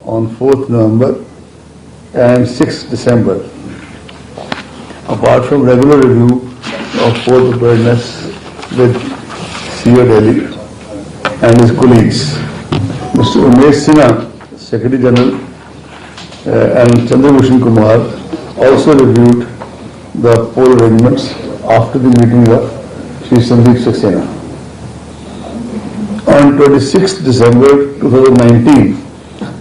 on 4th November and 6th December. Apart from regular review of port preparedness with CEO Delhi and his colleagues, Mr. Umesh Sinha, Secretary General, and Chandrabhushan Kumar also reviewed the poll arrangements after the meeting of Shri Sandeep Saxena. On 26th December 2019,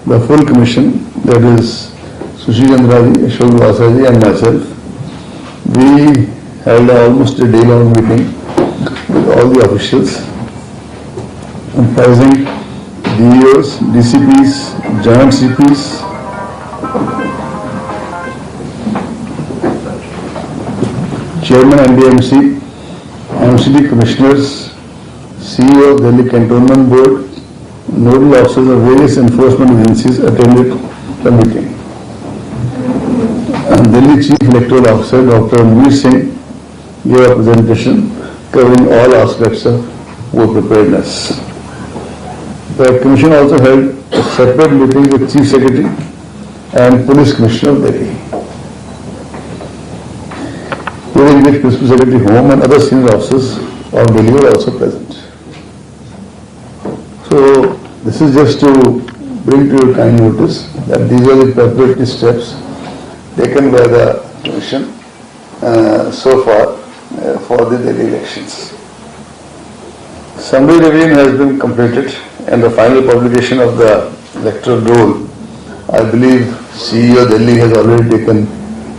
the full commission, that is Sushil Chandraji, Ashok Vasaji and myself, we held almost a day-long meeting with all the officials comprising DEOs, DCPs, Joint CPs, Chairman NDMC, MCD Commissioners, CEO of Delhi Cantonment Board, nodal officers of various enforcement agencies attended the meeting. And Delhi Chief Electoral Officer Dr. Amir Singh gave a presentation covering all aspects of vote preparedness. The Commission also held a separate meeting with Chief Secretary and Police Commissioner of Delhi, during which Principal Secretary Home and other senior officers of Delhi were also present. So, this is just to bring to your kind notice that these are the preparatory steps taken by the Commission so far for the Delhi elections. Summary revision has been completed and the final publication of the electoral roll. I believe CEO Delhi has already taken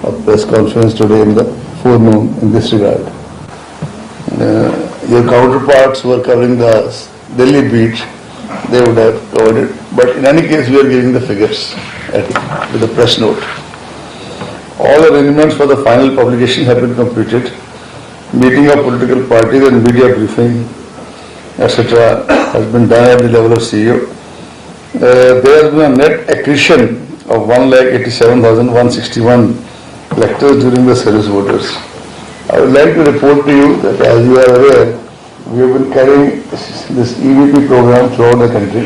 a press conference today in the forenoon in this regard. Your counterparts who are covering the Delhi beat, they would have covered it. But in any case, we are giving the figures with a press note. All arrangements for the final publication have been completed. Meeting of political parties and media briefing, etc. has been done at the level of CEO. There has been a net accretion of 1,87,161 electors during the service voters. I would like to report to you that, as you are aware, we have been carrying this EVP program throughout the country,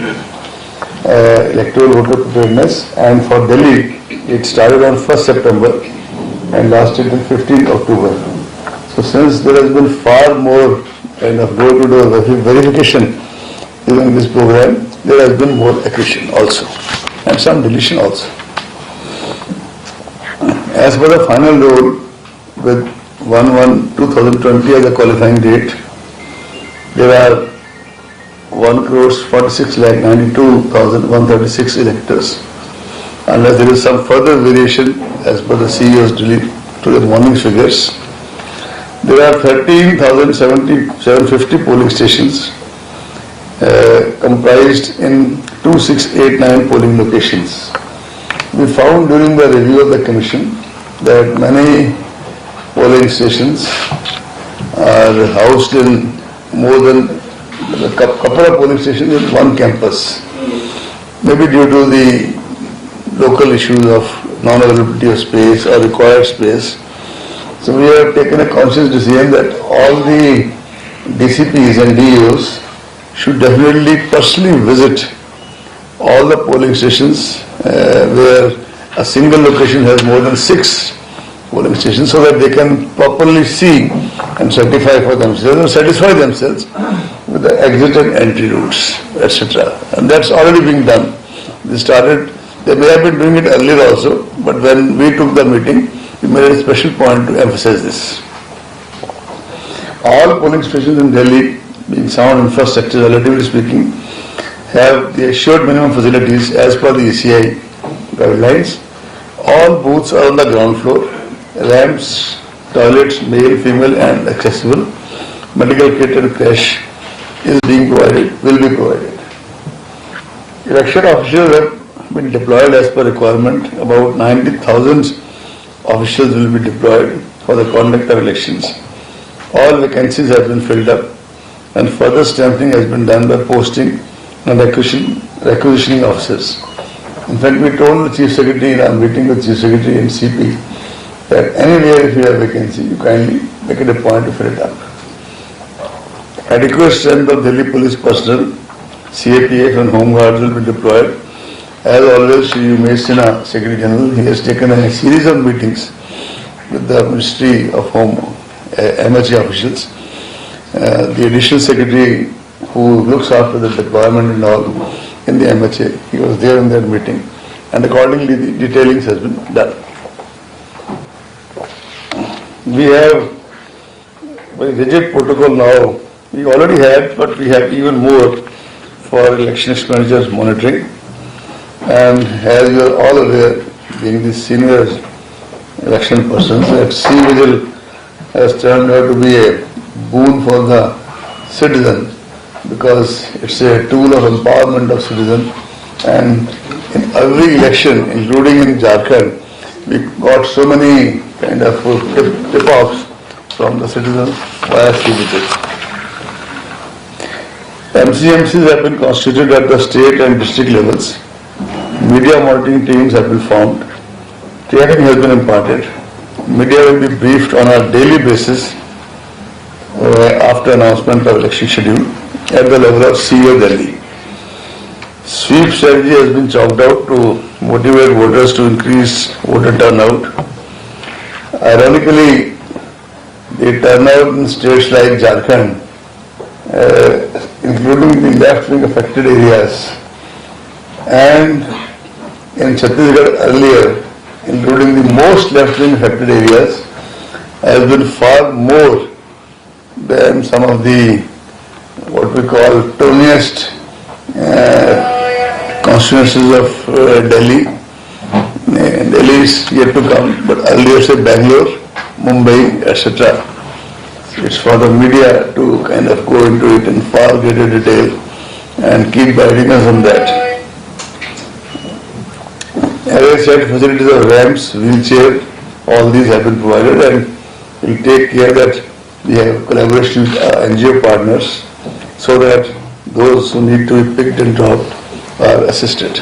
electoral voter preparedness, and for Delhi it started on 1st September and lasted till 15th October. So since there has been far more kind of door-to-door verification during this program, there has been more accretion also and some deletion also. As per the final roll, with 1/1/2020 as a qualifying date, there are 1,46,92,136 electors. Unless there is some further variation as per the CEO's to the morning figures, there are 13,750 polling stations comprised in 2,689 polling locations. We found during the review of the Commission that many polling stations are housed in more than a couple of polling stations in one campus, maybe due to the local issues of non-availability of space or required space. So we have taken a conscious decision that all the DCPs and DEOs should definitely personally visit all the polling stations where a single location has more than 6 polling stations, so that they can properly see and certify for themselves and satisfy themselves with the exit and entry routes, etc. And that's already being done. They may have been doing it earlier also, but when we took the meeting, we made a special point to emphasize this. All polling stations in Delhi, being sound infrastructure, relatively speaking, have the assured minimum facilities as per the ECI guidelines. All booths are on the ground floor. Ramps, toilets, male, female and accessible. Medical kit and cash is being provided, will be provided. Election officials have been deployed as per requirement. About 90,000 officials will be deployed for the conduct of elections. All vacancies have been filled up and further strengthening has been done by posting and requisitioning officers. In fact, we told the Chief Secretary in our meeting with Chief Secretary and CP that anywhere if you have vacancy, you kindly make it a point to fill it up. Adequate strength of Delhi police personnel, CAPF and Home Guards will be deployed As always, Shri Umesh Sinha, Secretary General, he has taken a series of meetings with the Ministry of Home, MHA officials. The additional secretary who looks after the deployment and all in the MHA, he was there in that meeting, and accordingly the detailings has been done. We have very rigid protocol now. We already had, but we have even more for election expenditures monitoring. And as you are all aware, being the senior election persons, that C-Vigil has turned out to be a boon for the citizen, because it's a tool of empowerment of citizen. And in every election, including in Jharkhand, we got so many kind of tip-offs from the citizens via C-Vigil. MCMCs have been constituted at the state and district levels. Media monitoring teams have been formed. Training has been imparted. Media will be briefed on a daily basis after announcement of election schedule at the level of CEO Delhi. Sweep strategy has been chalked out to motivate voters to increase voter turnout. Ironically, the turnout in states like Jharkhand, including the left-wing affected areas, and in Chhattisgarh earlier, including the most left-wing affected areas, has been far more than some of the what we call toniest constituencies of Delhi. Delhi is yet to come, but earlier say Bangalore, Mumbai, etc. It's for the media to kind of go into it in far greater detail and keep guiding us on that. As I said, facilities of ramps, wheelchair, all these have been provided, and we'll take care that we have collaboration with NGO partners so that those who need to be picked and dropped are assisted.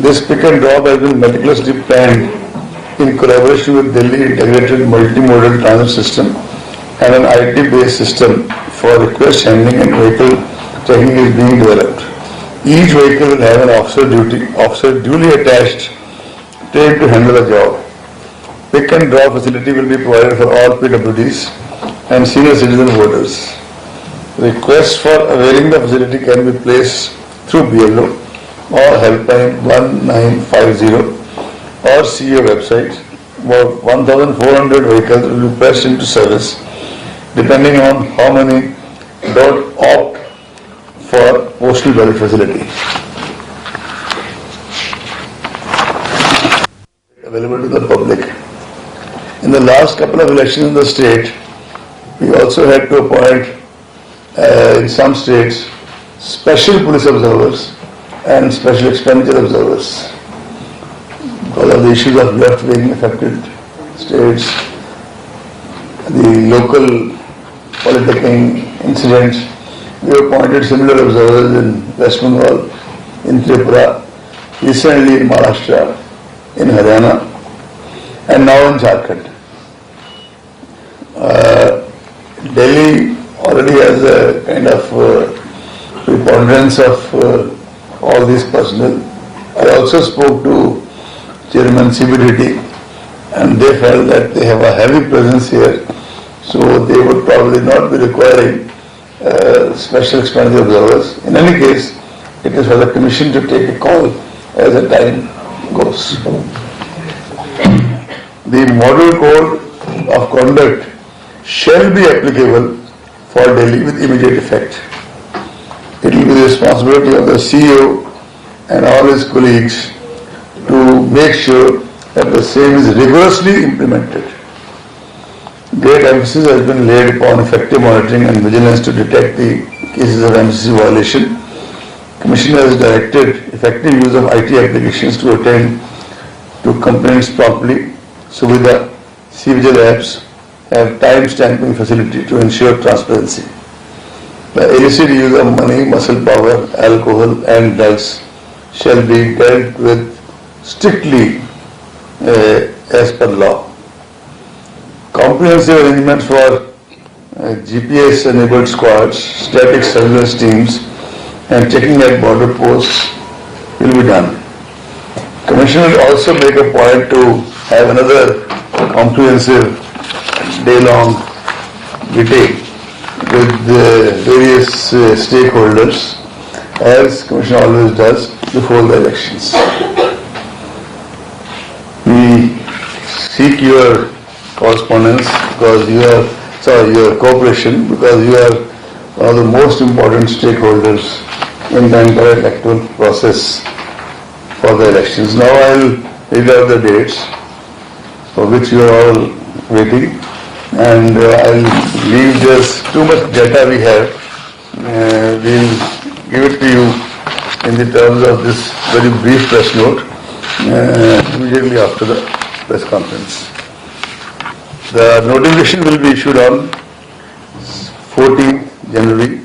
This pick and drop has been meticulously planned in collaboration with Delhi Integrated Multimodal Transit System, and an IT-based system for request handling and vehicle checking is being developed. Each vehicle will have an officer duly attached, trained to handle the job. Pick and drop facility will be provided for all PWDs and senior citizen voters. Requests for availing the facility can be placed through BLO or helpline 1950 or CEO website. About 1,400 vehicles will be pressed into service, depending on how many don't opt for postal ballot facility. Available to the public. In the last couple of elections in the state, we also had to appoint in some states special police observers and special expenditure observers. Because of the issues of left-wing affected states, the local politicking incidents, we appointed similar observers in West Bengal, in Tripura, recently in Maharashtra, in Haryana, and now in Jharkhand. Delhi already has a kind of preponderance of all these personnel. I also spoke to Chairman CBDT, and they felt that they have a heavy presence here, so they would probably not be requiring special expenditure observers. In any case, it is for the Commission to take a call as the time goes. The model code of conduct shall be applicable for Delhi with immediate effect. It will be the responsibility of the CEO and all his colleagues to make sure that the same is rigorously implemented. Great emphasis has been laid upon effective monitoring and vigilance to detect the cases of MCC violation. Commission has directed effective use of IT applications to attend to complaints promptly. Suvidha C-Vigil apps have time stamping facility to ensure transparency. The illicit use of money, muscle power, alcohol and drugs shall be dealt with strictly as per law. Comprehensive arrangements for GPS-enabled squads, static surveillance teams, and checking at border posts will be done. Commission will also make a point to have another comprehensive day-long meeting with the various stakeholders, as Commission always does before the elections. We seek your correspondence because your cooperation, because you are one of the most important stakeholders in the entire electoral process for the elections. Now I will read out the dates for which you are all waiting, and I will leave just too much data we have. We will give it to you in the terms of this very brief press note immediately after the press conference. The notification will be issued on 14th January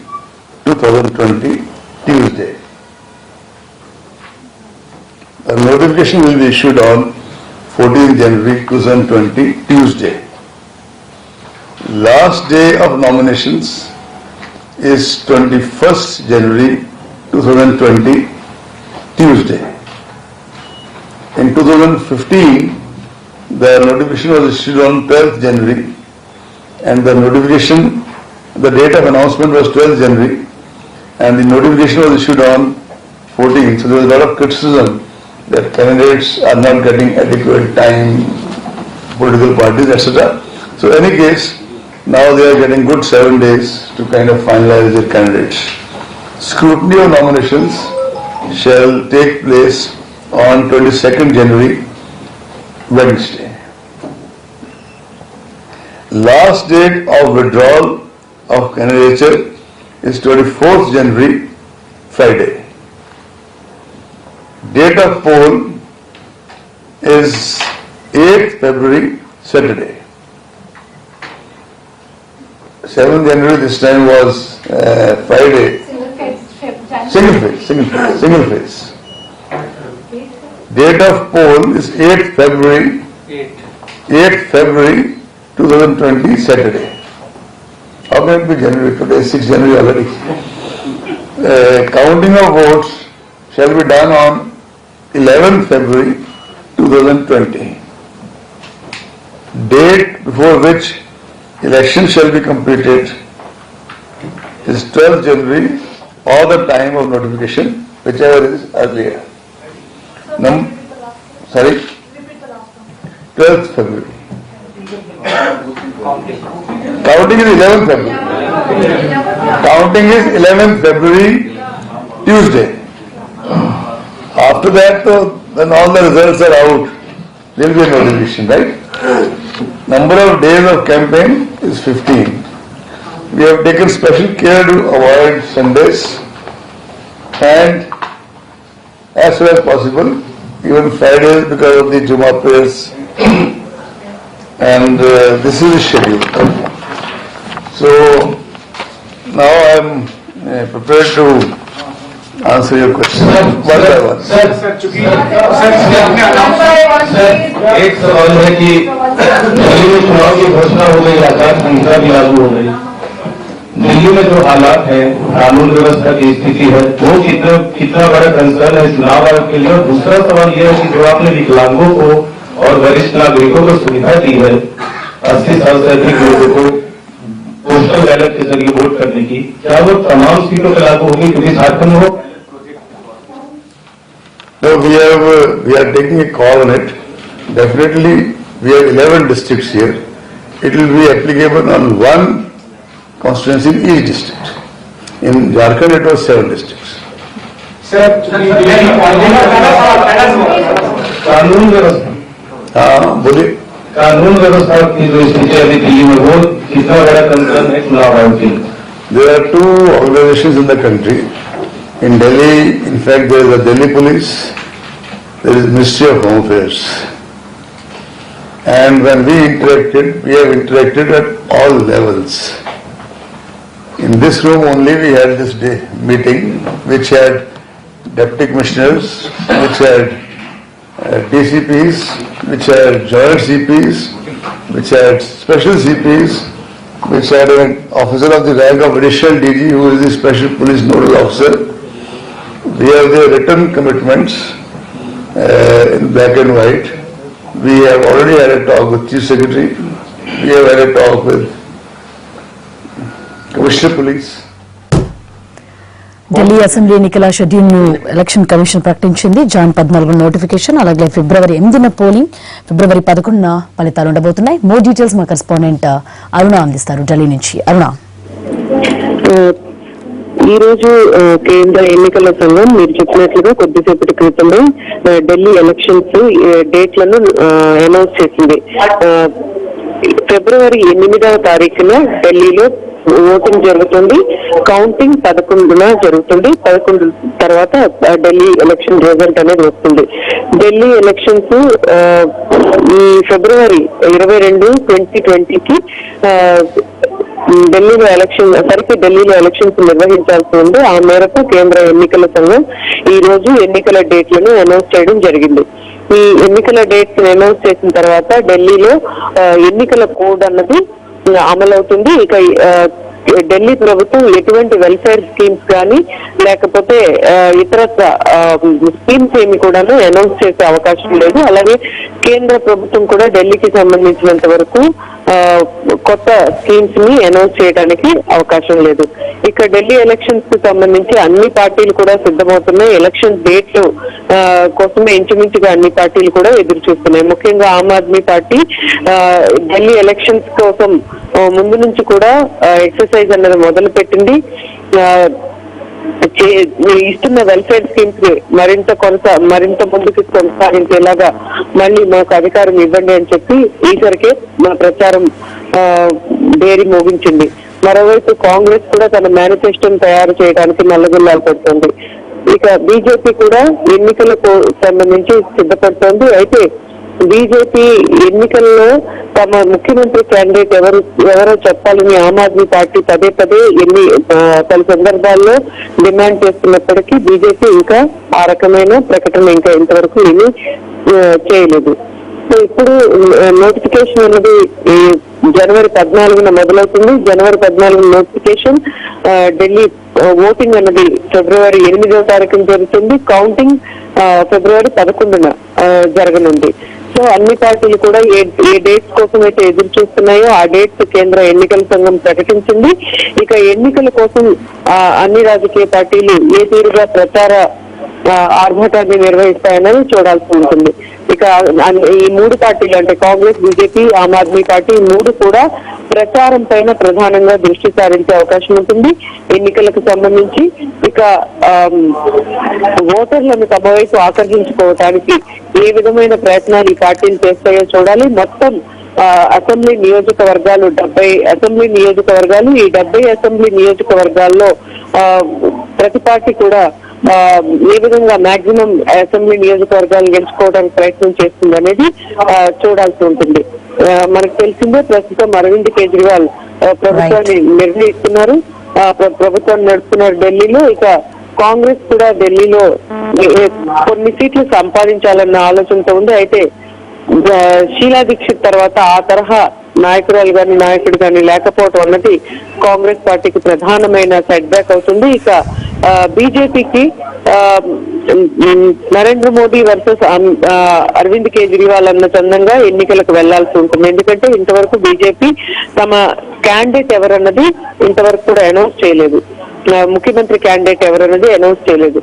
2020, Tuesday. The notification will be issued on 14th January 2020, Tuesday. Last day of nominations is 21st January 2020, Tuesday. In 2015, the notification was issued on 12th January, and the date of announcement was 12th January, and the notification was issued on 14th. So there was a lot of criticism that candidates are not getting adequate time, political parties, etc. So in any case, now they are getting good 7 days to kind of finalize their candidates. Scrutiny of nominations shall take place on 22nd January, Wednesday. Last date of withdrawal of candidature is 24th January, Friday. Date of poll is 8th February, Saturday. 7th January this time was Friday. Single phase. Date of poll is 8th February. 8th February 2020, Saturday. How can it be January? Today is 6th January already. Counting of votes shall be done on 11th February 2020. Date before which election shall be completed is 12th January or the time of notification, whichever is earlier. Sorry? 12th February. Counting is 11th February. Counting is 11th February, Tuesday. After that, then all the results are out. There will be a notification, right? Number of days of campaign is 15. We have taken special care to avoid Sundays and as soon as possible, even Fridays because of the Jummah prayers. And this is the schedule. So now I am prepared to answer your question. One by one. एक सवाल है कि दिल्ली में चुनाव की घोषणा हो गई, आचार संहिता भी लागू हो गई। दिल्ली में जो हालात है, कानून व्यवस्था की स्थिति है, वो कितना बड़ा कंसर्न है चुनाव आयोग के लिए। और दूसरा सवाल यह है कि जो आपने विकलांगों को और वरिष्ठ नागरिकों को सुविधा दी है 80 साल से अधिक लोगों को पोस्टल बैलेट के जरिए वोट करने की, क्या वो तमाम सीटों पर लागू होगी? क्योंकि झारखंड में हो No, we are taking a call on it. Definitely, we have 11 districts here. It will be applicable on one constituency in each district. In Jharkhand, it was 7 districts. Sir, कानून व्यवस्था, हाँ बोलिए। कानून व्यवस्था की जो स्थिति अभी दिल्ली में, वो कितना बड़ा कंसर्न है चुनाव आयोग के लिए? There are 2 organizations in the country. In Delhi, in fact, there is the Delhi Police, there is Ministry of Home Affairs. And when we have interacted at all levels. In this room only we had this meeting, which had deputy commissioners, which had DCPs, which had joint CPs, which had special CPs, which had an officer of the rank of additional DG who is the special police nodal officer. We have the written commitments in black and white. We have already had a talk with Chief Secretary. We have had a talk with Commissioner Police. Delhi assembly ఎన్నికల schedule ను election commission ప్రకటించింది. John 14 notification, అలాగే ఫిబ్రవరి 8న polling, ఫిబ్రవరి 11న ఫలితాలు ఉండబోతున్నాయి. More details మా correspondent అరుణ అందిస్తారు ఢిల్లీ నుంచి. అరుణ, ఈ రోజు కేంద్ర ఎన్నికల సంఘం మీరు చెప్పినట్లుగా కొద్దిసేపటి క్రితమే ఢిల్లీ ఎలక్షన్స్ డేట్లను అనౌన్స్ చేసింది. ఫిబ్రవరి 8వ తారీఖున ఢిల్లీలో ఓటింగ్ జరుగుతుంది. కౌంటింగ్ 11న జరుగుతుంది. 11 తర్వాత ఢిల్లీ ఎలక్షన్ రిజల్ట్ అనేది వస్తుంది. ఢిల్లీ ఎలక్షన్స్ ఈ ఫిబ్రవరి 22, 2020కి ఢిల్లీలో ఎలక్షన్స్ నిర్వహించాల్సి ఉంది. ఆ మేరకు కేంద్ర ఎన్నికల సంఘం ఈ రోజు ఎన్నికల డేట్లను అనౌన్స్ చేయడం జరిగింది. ఈ ఎన్నికల డేట్స్ అనౌన్స్ చేసిన తర్వాత ఢిల్లీలో ఎన్నికల కోడ్ అన్నది అమలవుతుంది. ఇక ఢిల్లీ ప్రభుత్వం ఎటువంటి వెల్ఫేర్ స్కీమ్స్ కానీ లేకపోతే ఇతర స్కీమ్స్ ఏమి కూడాను అనౌన్స్ చేసే అవకాశం లేదు. అలాగే కేంద్ర ప్రభుత్వం కూడా ఢిల్లీకి సంబంధించినంత వరకు కొత్త స్కీమ్స్ ని అనౌన్స్ చేయడానికి అవకాశం లేదు. ఇక ఢిల్లీ ఎలక్షన్స్ కి సంబంధించి అన్ని పార్టీలు కూడా సిద్ధమవుతున్నాయి. ఎలక్షన్ డేట్లు కోసమే ఇంచుమించుగా అన్ని పార్టీలు కూడా ఎదురు చూస్తున్నాయి. ముఖ్యంగా ఆమ్ ఆద్మీ పార్టీ ఢిల్లీ ఎలక్షన్స్ కోసం ముందు నుంచి కూడా ఎక్సర్సైజ్ అన్నది మొదలు పెట్టింది. ఇస్తున్న వెల్ఫేర్ స్కీమ్స్ ని మరింత ముందుకు కొనసాగించేలాగా మళ్ళీ మాకు అధికారం ఇవ్వండి అని చెప్పి ఈసరికే మా ప్రచారం బేరీ మోగించింది. మరోవైపు కాంగ్రెస్ కూడా తన మేనిఫెస్టోను తయారు చేయడానికి నల్లగుల్లాలు పెడుతోంది. ఇక బీజేపీ కూడా ఎన్నికలకు సంబంధించి సిద్ధపడుతోంది. అయితే బీజేపీ ఎన్నికల్లో తమ ముఖ్యమంత్రి క్యాండిడేట్ ఎవరో చెప్పాలని ఆమ్ ఆద్మీ పార్టీ పదే పలు సందర్భాల్లో డిమాండ్ చేస్తున్నప్పటికీ బీజేపీ ఇంకా ఆ రకమైన ప్రకటన ఇంకా ఇంతవరకు ఏమీ చేయలేదు. సో ఇప్పుడు నోటిఫికేషన్ అన్నది జనవరి 14న మొదలవుతుంది. జనవరి 14 నోటిఫికేషన్, ఢిల్లీ ఓటింగ్ అన్నది ఫిబ్రవరి 8వ తారీఖున జరుగుతుంది. కౌంటింగ్ ఫిబ్రవరి 11న జరగనుంది. సో అన్ని పార్టీలు కూడా ఏ డేట్స్ కోసం అయితే ఎదురు చూస్తున్నాయో ఆ డేట్స్ కేంద్ర ఎన్నికల సంఘం ప్రకటించింది. ఇక ఎన్నికల కోసం అన్ని రాజకీయ పార్టీలు ఏ తీరుగా ప్రచార ఆర్భాటాన్ని నిర్వహిస్తాయన్నది చూడాల్సి ఉంటుంది. ఇక ఈ మూడు పార్టీలు అంటే కాంగ్రెస్, బీజేపీ, ఆమ్ ఆద్మీ పార్టీ మూడు కూడా ప్రచారం పైన ప్రధానంగా దృష్టి సారించే అవకాశం ఉంటుంది ఎన్నికలకు సంబంధించి. ఇక ఓటర్లను తమ వైపు ఆకర్షించుకోవటానికి ఏ విధమైన ప్రయత్నాలు ఈ పార్టీలు చేస్తాయో చూడాలి. మొత్తం అసెంబ్లీ నియోజకవర్గాలు 70 అసెంబ్లీ నియోజకవర్గాలు. ఈ 70 అసెంబ్లీ నియోజకవర్గాల్లో ప్రతి పార్టీ కూడా ఏ విధంగా మాక్సిమం అసెంబ్లీ నియోజకవర్గాలు గెలుచుకోవడానికి ప్రయత్నం చేస్తుంది అనేది చూడాల్సి ఉంటుంది. మనకు తెలిసిందే ప్రస్తుతం అరవింద్ కేజ్రీవాల్ ప్రభుత్వాన్ని నిర్ణయిస్తున్నారు, ప్రభుత్వాన్ని నడుపుతున్నారు ఢిల్లీలో. ఇక కాంగ్రెస్ కూడా ఢిల్లీలో కొన్ని సీట్లు సంపాదించాలన్న ఆలోచనతో ఉంది. అయితే షీలా దీక్షిత్ తర్వాత ఆ తరహా నాయకురాలు కానీ నాయకుడు కానీ లేకపోవటం అన్నది కాంగ్రెస్ పార్టీకి ప్రధానమైన సెట్ బ్యాక్ అవుతుంది. ఇక బీజేపీకి నరేంద్ర మోడీ వర్సెస్ అరవింద్ కేజ్రీవాల్ అన్న చందంగా ఎన్నికలకు వెళ్లాల్సి ఉంటుంది. ఎందుకంటే ఇంతవరకు బీజేపీ తమ క్యాండిడేట్ ఎవరన్నది ఇంతవరకు కూడా అనౌన్స్ చేయలేదు. ముఖ్యమంత్రి క్యాండిడేట్ ఎవరన్నది అనౌన్స్ చేయలేదు.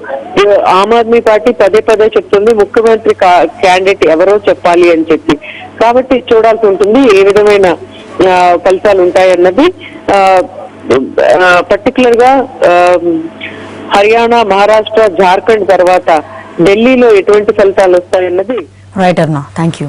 ఆమ్ ఆద్మీ పార్టీ పదే చెప్తుంది ముఖ్యమంత్రి క్యాండిడేట్ ఎవరో చెప్పాలి అని చెప్పి. కాబట్టి చూడాల్సి ఉంటుంది ఏ విధమైన ఫలితాలు ఉంటాయన్నది. పర్టికులర్ గా హర్యానా, మహారాష్ట్ర, జార్ఖండ్ తర్వాత ఢిల్లీలో ఎటువంటి ఫలితాలు వస్తాయన్నది. రైట్ అర్నా, థ్యాంక్ యూ.